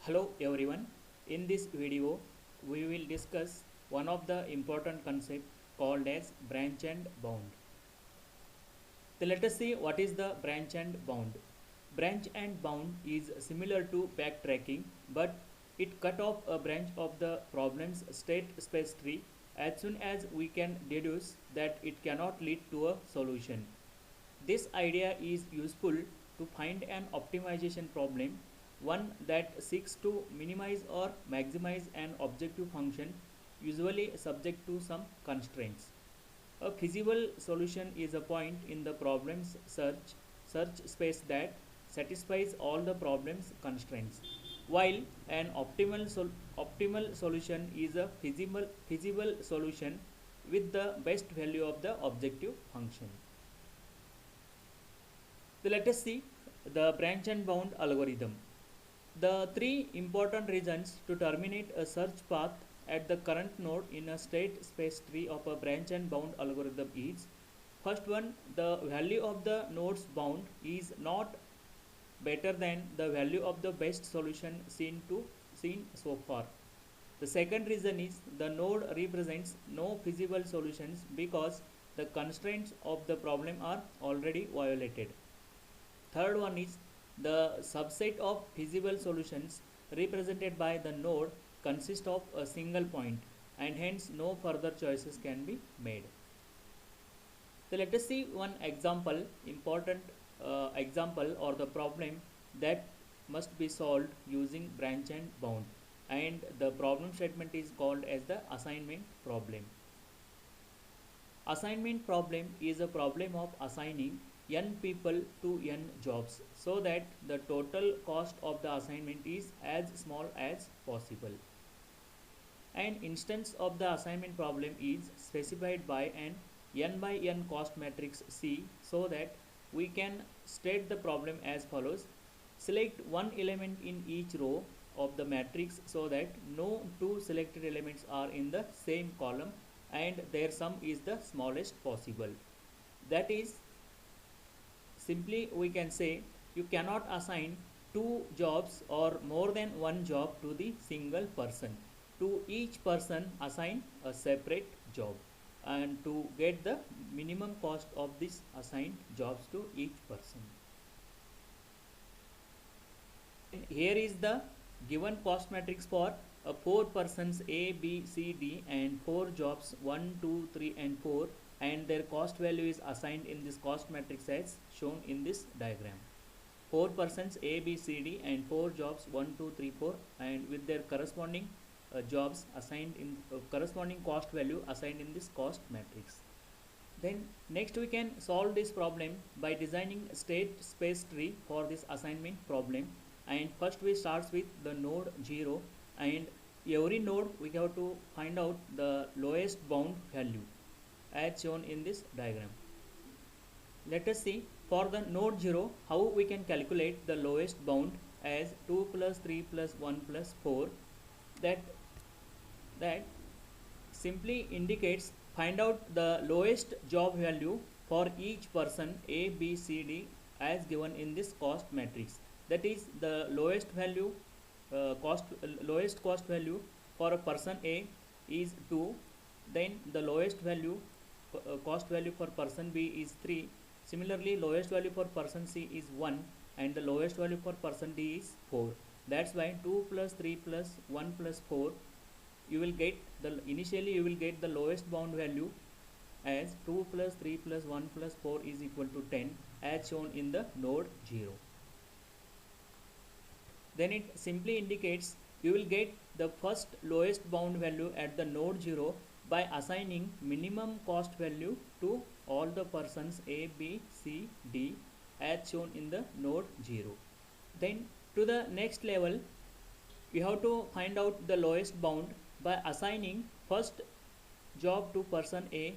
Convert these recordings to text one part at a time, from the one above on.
Hello everyone. In this video, we will discuss one of the important concept called as branch and bound. So let us see what is the branch and bound. Branch and bound is similar to backtracking, but it cut off a branch of the problem's state space tree as soon as we can deduce that it cannot lead to a solution. This idea is useful to find an optimization problem, one that seeks to minimize or maximize an objective function, usually subject to some constraints. A feasible solution is a point in the problem's search space that satisfies all the problem's constraints, while an optimal solution is a feasible solution with the best value of the objective function. So let us see the branch and bound algorithm. The three important reasons to terminate a search path at the current node in a state space tree of a branch and bound algorithm is: first one, the value of the node's bound is not better than the value of the best solution seen so far. The second reason is the node represents no feasible solutions because the constraints of the problem are already violated. Third one is the subset of feasible solutions represented by the node consists of a single point and hence no further choices can be made. So let us see one important example or the problem that must be solved using branch and bound, and the problem statement is called as the assignment problem. Assignment problem is a problem of assigning n people to n jobs so that the total cost of the assignment is as small as possible. An instance of the assignment problem is specified by an n by n cost matrix C so that we can state the problem as follows. Select one element in each row of the matrix so that no two selected elements are in the same column and their sum is the smallest possible. That is, simply we can say you cannot assign two jobs or more than one job to the single person. To each person assign a separate job and to get the minimum cost of this assigned jobs to each person. And here is the given cost matrix for 4 persons A, B, C, D and 4 jobs 1, 2, 3 and 4, and their cost value is assigned in this cost matrix as shown in this diagram. 4 persons A, B, C, D and 4 jobs 1, 2, 3, 4 and with their corresponding jobs assigned in corresponding cost value assigned in this cost matrix. Then next we can solve this problem by designing a state space tree for this assignment problem, and first we starts with the node 0 and every node we have to find out the lowest bound value as shown in this diagram. Let us see for the node 0 how we can calculate the lowest bound as 2 plus 3 plus 1 plus 4. That simply indicates find out the lowest job value for each person A, B, C, D as given in this cost matrix. That is the lowest value lowest cost value for a person A is 2, then the lowest value cost value for person B is 3. Similarly, lowest value for person C is 1 and the lowest value for person D is 4. That's why 2 plus 3 plus 1 plus 4, you will get initially you will get the lowest bound value as 2 plus 3 plus 1 plus 4 is equal to 10 as shown in the node 0. Then it simply indicates you will get the first lowest bound value at the node 0 by assigning minimum cost value to all the persons A, B, C, D as shown in the node 0. Then to the next level we have to find out the lowest bound by assigning first job to person A,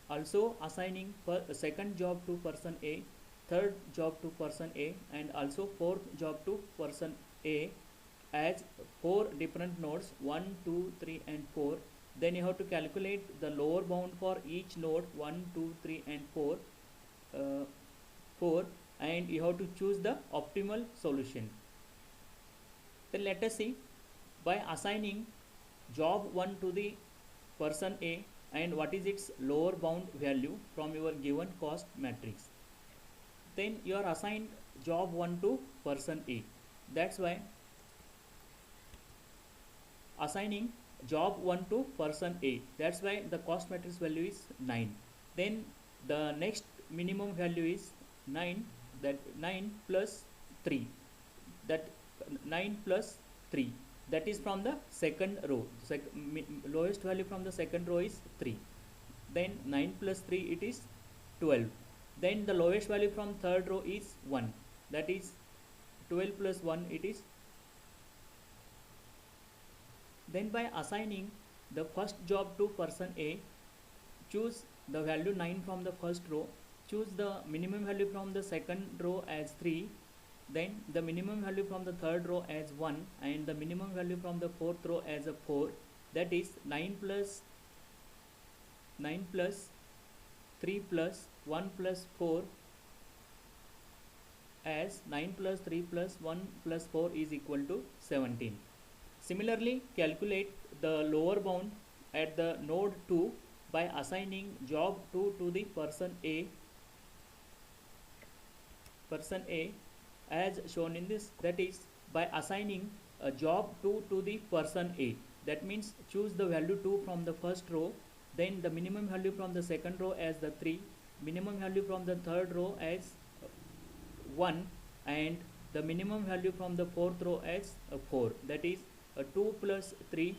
also assigning second job to person A, third job to person A and also fourth job to person A as 4 different nodes 1, 2, 3 and 4. Then you have to calculate the lower bound for each node 1, 2, 3 and 4 and you have to choose the optimal solution. Then let us see, by assigning job 1 to the person A and what is its lower bound value from your given cost matrix. Then you are assigned job 1 to person A. That's why assigning job 1 to person A, that's why the cost matrix value is 9. Then the next minimum value is 9, that 9 plus 3, that 9 plus 3, that is from the second row. Lowest value from the second row is 3. Then 9 plus 3, it is 12. Then the lowest value from third row is 1, that is 12 plus 1, it is. Then by assigning the first job to person A, choose the value 9 from the first row, choose the minimum value from the second row as 3, then the minimum value from the third row as 1, and the minimum value from the fourth row as a 4, that is 9 plus 3 plus 1 plus 4, as 9 plus 3 plus 1 plus 4 is equal to 17. Similarly, calculate the lower bound at the node 2 by assigning job 2 to the person A as shown in this, that is by assigning a job 2 to the person A. That means choose the value 2 from the first row, then the minimum value from the second row as the 3, minimum value from the third row as 1, and the minimum value from the fourth row as 4, that is 2 plus 3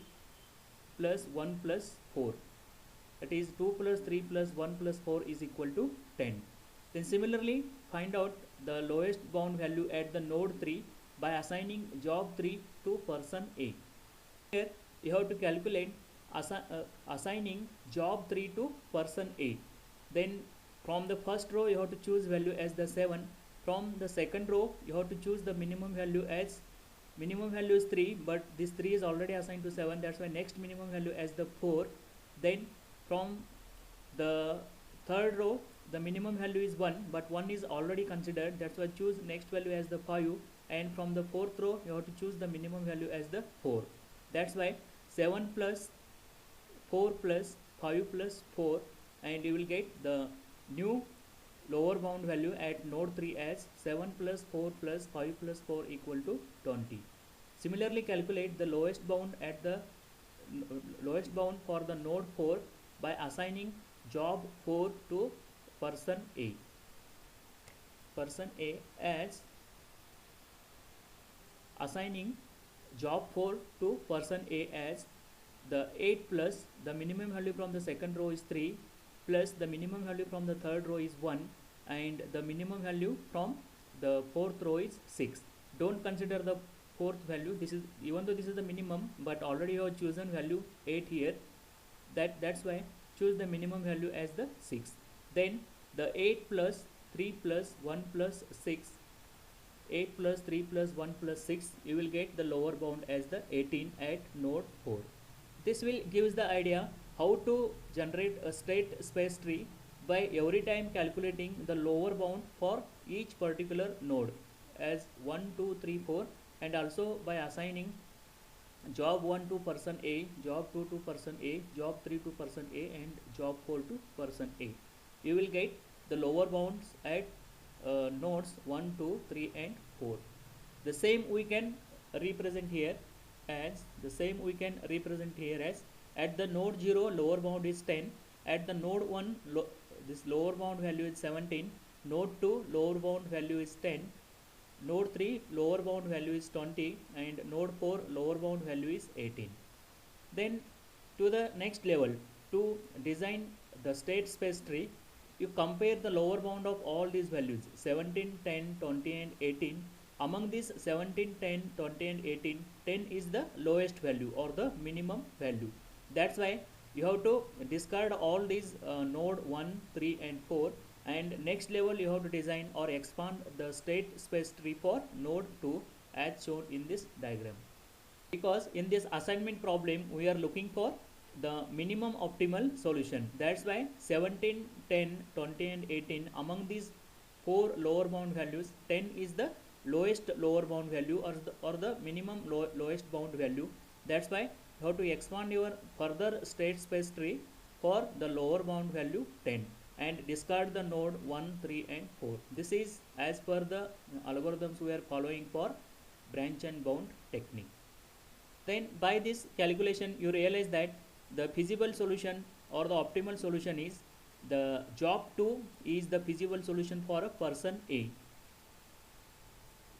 plus 1 plus 4, that is 2 plus 3 plus 1 plus 4 is equal to 10. Then similarly find out the lowest bound value at the node 3 by assigning job 3 to person A. Here you have to calculate assigning job 3 to person A. Then from the first row you have to choose value as the 7. From the second row you have to choose the minimum value as, minimum value is 3, but this 3 is already assigned to 7, that's why next minimum value as the 4. Then from the third row the minimum value is 1, but 1 is already considered, that's why choose next value as the 5, and from the fourth row you have to choose the minimum value as the 4. That's why 7 plus 4 plus 5 plus 4, and you will get the new lower bound value at node 3 as 7 plus 4 plus 5 plus 4 equal to 20. Similarly calculate the lowest bound at the lowest bound for the node 4 by assigning job 4 to person A as assigning job 4 to person A as the 8 plus the minimum value from the second row is 3 plus the minimum value from the third row is 1, and the minimum value from the fourth row is 6. Don't consider the fourth value, this is, even though this is the minimum, but already you have chosen value 8 here, that's why choose the minimum value as the 6. Then the 8 plus 3 plus 1 plus 6, 8 plus 3 plus 1 plus 6, you will get the lower bound as the 18 at node 4. This will gives the idea how to generate a state space tree by every time calculating the lower bound for each particular node as 1, 2, 3, 4, and also by assigning job 1 to person A, job 2 to person A, job 3 to person A, and job 4 to person A. You will get the lower bounds at nodes 1, 2, 3, and 4. The same we can represent here as at the node 0 lower bound is 10, at the node 1 this lower bound value is 17, node 2 lower bound value is 10, node 3 lower bound value is 20, and node 4 lower bound value is 18. Then to the next level, to design the state space tree, you compare the lower bound of all these values 17, 10, 20, and 18. Among these 17, 10, 20, and 18, 10 is the lowest value or the minimum value. That's why you have to discard all these node 1, 3, and 4, and next level you have to design or expand the state space tree for node 2 as shown in this diagram. Because in this assignment problem we are looking for the minimum optimal solution, that's why 17, 10, 20, and 18, among these 4 lower bound values 10 is the lowest lower bound value or the minimum lowest bound value. That's why you have to expand your further state space tree for the lower bound value 10 and discard the node 1, 3 and 4. This is as per the algorithms we are following for branch and bound technique. Then by this calculation you realize that the feasible solution or the optimal solution is the job 2 is the feasible solution for a person A.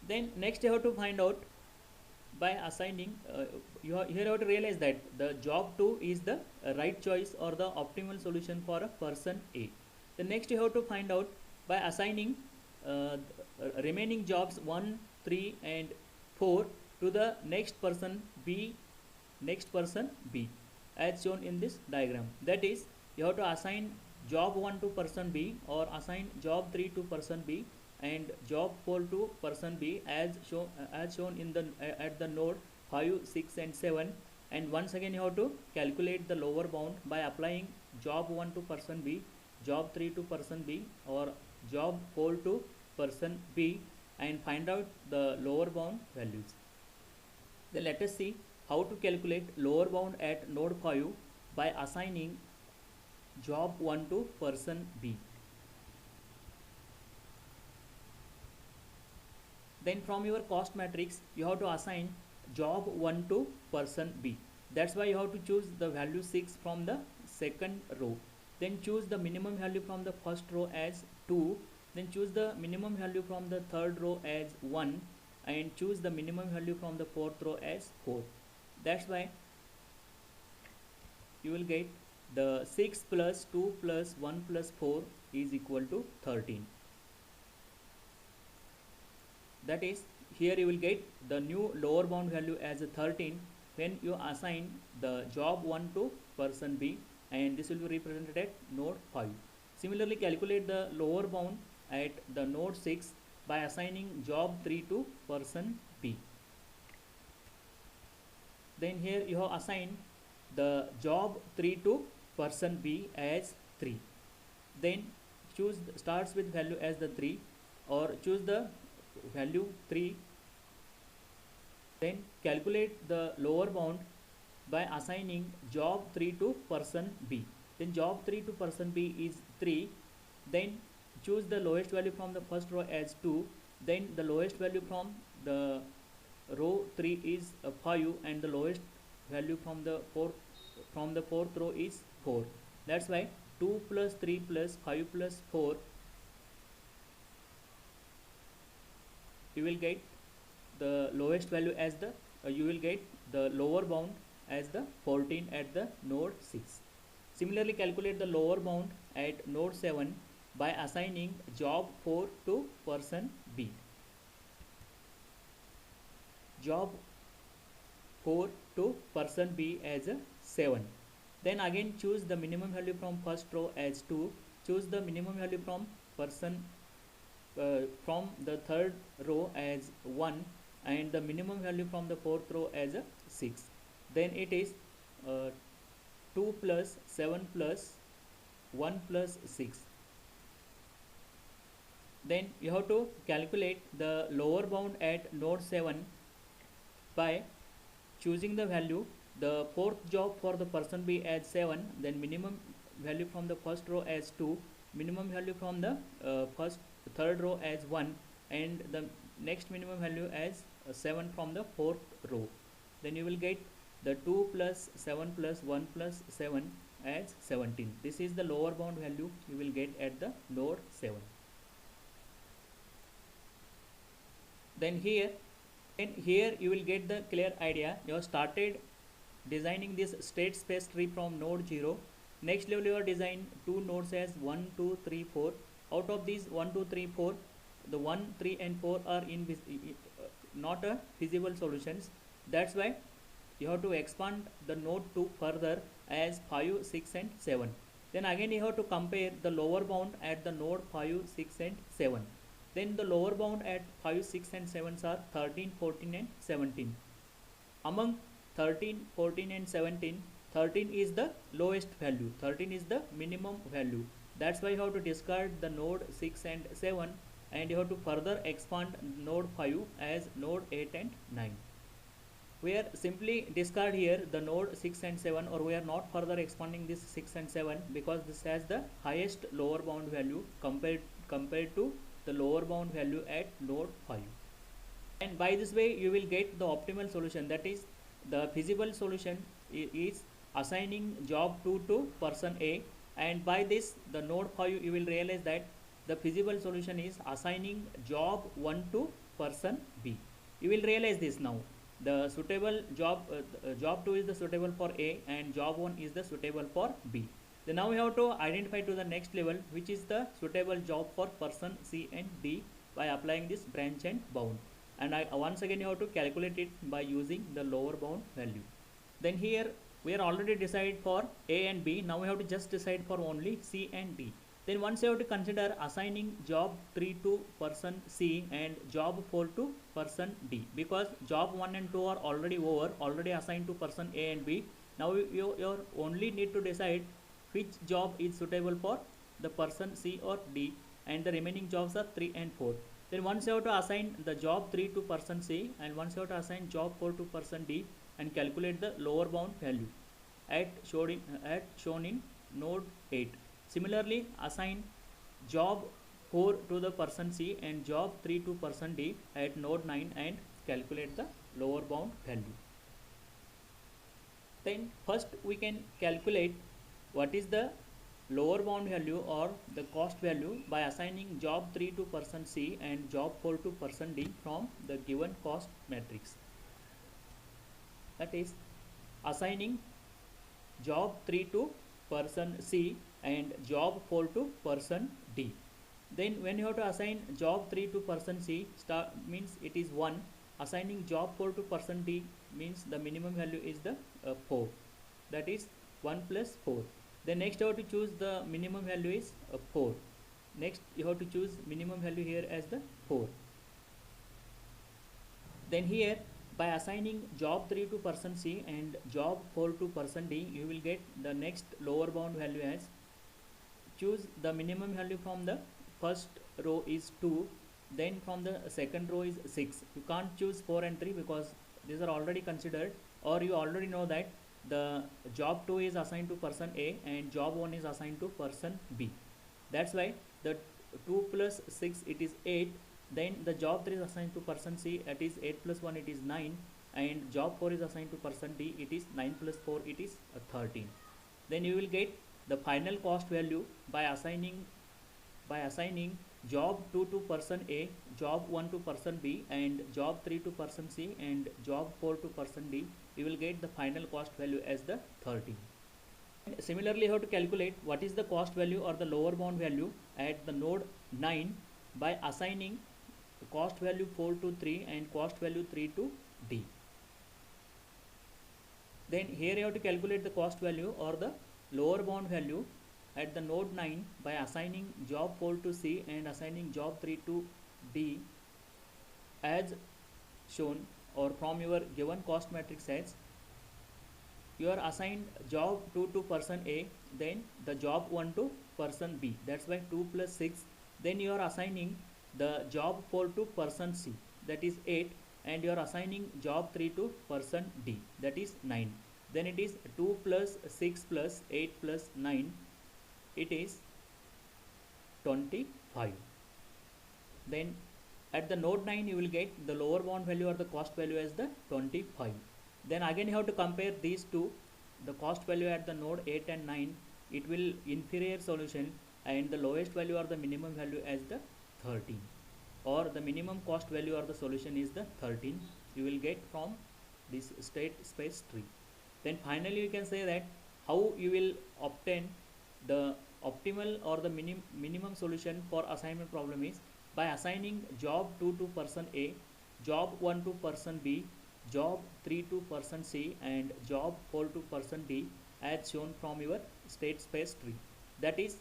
Then next you have to find out by assigning here you have to realize that the job 2 is the right choice or the optimal solution for a person A. The next you have to find out by assigning remaining jobs 1, 3 and 4 to the next person B as shown in this diagram. That is, you have to assign job 1 to person B or assign job 3 to person B and job 4 to person B as shown in the at the node 5, 6 and 7. And once again you have to calculate the lower bound by applying job 1 to person B, job 3 to person B or job 4 to person B and find out the lower bound values. Then let us see how to calculate lower bound at node 5 by assigning job 1 to person B. Then from your cost matrix you have to assign job 1 to person B. That's why you have to choose the value 6 from the second row. Then choose the minimum value from the first row as 2. Then choose the minimum value from the third row as 1 and choose the minimum value from the fourth row as 4. That's why you will get the 6 plus 2 plus 1 plus 4 is equal to 13. That is, here you will get the new lower bound value as a 13 when you assign the job 1 to person B, and this will be represented at node 5. Similarly, calculate the lower bound at the node 6 by assigning job 3 to person B. Then here you have assigned the job 3 to person B as 3. Then choose starts with value as the 3 or choose the value 3. Then calculate the lower bound by assigning job 3 to person B. Then job 3 to person B is 3. Then choose the lowest value from the first row as 2. Then the lowest value from the row 3 is 5 and the lowest value from the fourth row is 4. That's why 2 plus 3 plus 5 plus 4 you will get the lowest value as the you will get the lower bound as the 14 at the node 6. Similarly, calculate the lower bound at node 7 by assigning job 4 to person B. Job 4 to person B as a 7. Then again choose the minimum value from first row as 2. Choose the minimum value from person from the third row as 1 and the minimum value from the fourth row as a 6. Then it is 2 plus 7 plus 1 plus 6. Then you have to calculate the lower bound at node 7 by choosing the value the fourth job for the person B as 7, then minimum value from the first row as 2, minimum value from the third row as 1 and the next minimum value as 7 from the fourth row. Then you will get the 2 plus 7 plus 1 plus 7 as 17. This is the lower bound value you will get at the node 7. Then here you will get the clear idea. You have started designing this state space tree from node 0. Next level you have designed two nodes as 1, 2, 3, 4. Out of these 1, 2, 3, 4, the 1, 3 and 4 are not a feasible solutions. That's why you have to expand the node 2 further as 5, 6 and 7. Then again you have to compare the lower bound at the node 5, 6 and 7. Then the lower bound at 5, 6 and 7 are 13, 14 and 17. Among 13, 14 and 17, 13 is the lowest value, 13 is the minimum value. That's why you have to discard the node 6 and 7 and you have to further expand node 5 as node 8 and 9. We are simply discard here the node 6 and 7, or we are not further expanding this 6 and 7 because this has the highest lower bound value compared to the lower bound value at node 5. And by this way you will get the optimal solution, that is the feasible solution is assigning job 2 to person A, and by this the node 5 you will realize that the feasible solution is assigning job 1 to person B. You will realize this now. The suitable job 2 is the suitable for A and job 1 is the suitable for B. Then now we have to identify to the next level which is the suitable job for person C and D by applying this branch and bound. And once again you have to calculate it by using the lower bound value. Then here we are already decided for A and B. Now we have to just decide for only C and D. Then once you have to consider assigning job 3 to person C and job 4 to person D, because job 1 and 2 are already assigned to person A and B. Now you only need to decide which job is suitable for the person C or D, and the remaining jobs are 3 and 4. Then once you have to assign the job 3 to person C and once you have to assign job 4 to person D and calculate the lower bound value at shown in node 8. Similarly, assign job 4 to the person C and job 3 to person D at node 9 and calculate the lower bound value. Then first we can calculate what is the lower bound value or the cost value by assigning job 3 to person C and job 4 to person D from the given cost matrix. That is assigning job 3 to person C and job 4 to person D. Then when you have to assign job 3 to person C, means it is 1. Assigning job 4 to person D means the minimum value is the 4. That is 1 plus 4. Then next you have to choose the minimum value is 4. Next you have to choose minimum value here as the 4. Then here by assigning job 3 to person C and job 4 to person D, you will get the next lower bound value as, choose the minimum value from the first row is 2, then from the second row is 6. You can't choose 4 and 3 because these are already considered, or you already know that the job 2 is assigned to person A and job 1 is assigned to person B. That's why the 2 plus 6 it is 8. Then the job 3 is assigned to person C, that is 8 plus 1 it is 9, and job 4 is assigned to person D, it is 9 plus 4 it is 13. Then you will get the final cost value by assigning job 2 to person A, job 1 to person B and job 3 to person C and job 4 to person D. You will get the final cost value as the 13. And similarly you have to calculate what is the cost value or the lower bound value at the node 9 by assigning the cost value 4 to 3 and cost value 3 to D. Then here you have to calculate the cost value or the lower bound value at the node 9 by assigning job 4 to C and assigning job 3 to D as shown, or from your given cost matrix as, you are assigned job 2 to person A, then the job 1 to person B, that's why 2 plus 6. Then you are assigning the job 4 to person C, that is 8, and you are assigning job 3 to person D, that is 9. Then it is 2 plus 6 plus 8 plus 9, it is 25. Then at the node 9 you will get the lower bound value or the cost value as the 25. Then again you have to compare these two, the cost value at the node 8 and 9, it will inferior solution, and the lowest value or the minimum value as the 13, or the minimum cost value or the solution is the 13. You will get from this state space tree. Then finally you can say that how you will obtain the optimal or the minimum solution for assignment problem is by assigning job 2 to person A, job 1 to person B, job 3 to person C and job 4 to person D as shown from your state space tree. That is,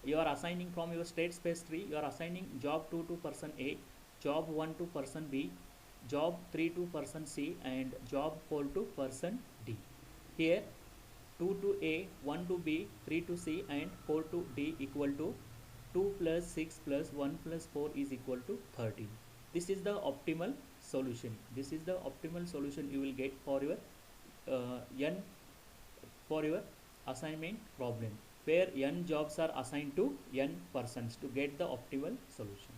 you are assigning from your state space tree, you are assigning job 2 to person A, job 1 to person B, job 3 to person C and job 4 to person D. Here 2 to A, 1 to B, 3 to C and 4 to D equal to 2 plus 6 plus 1 plus 4 is equal to 13. This is the optimal solution. This is the optimal solution you will get for your n, for your assignment problem, where n jobs are assigned to n persons to get the optimal solution.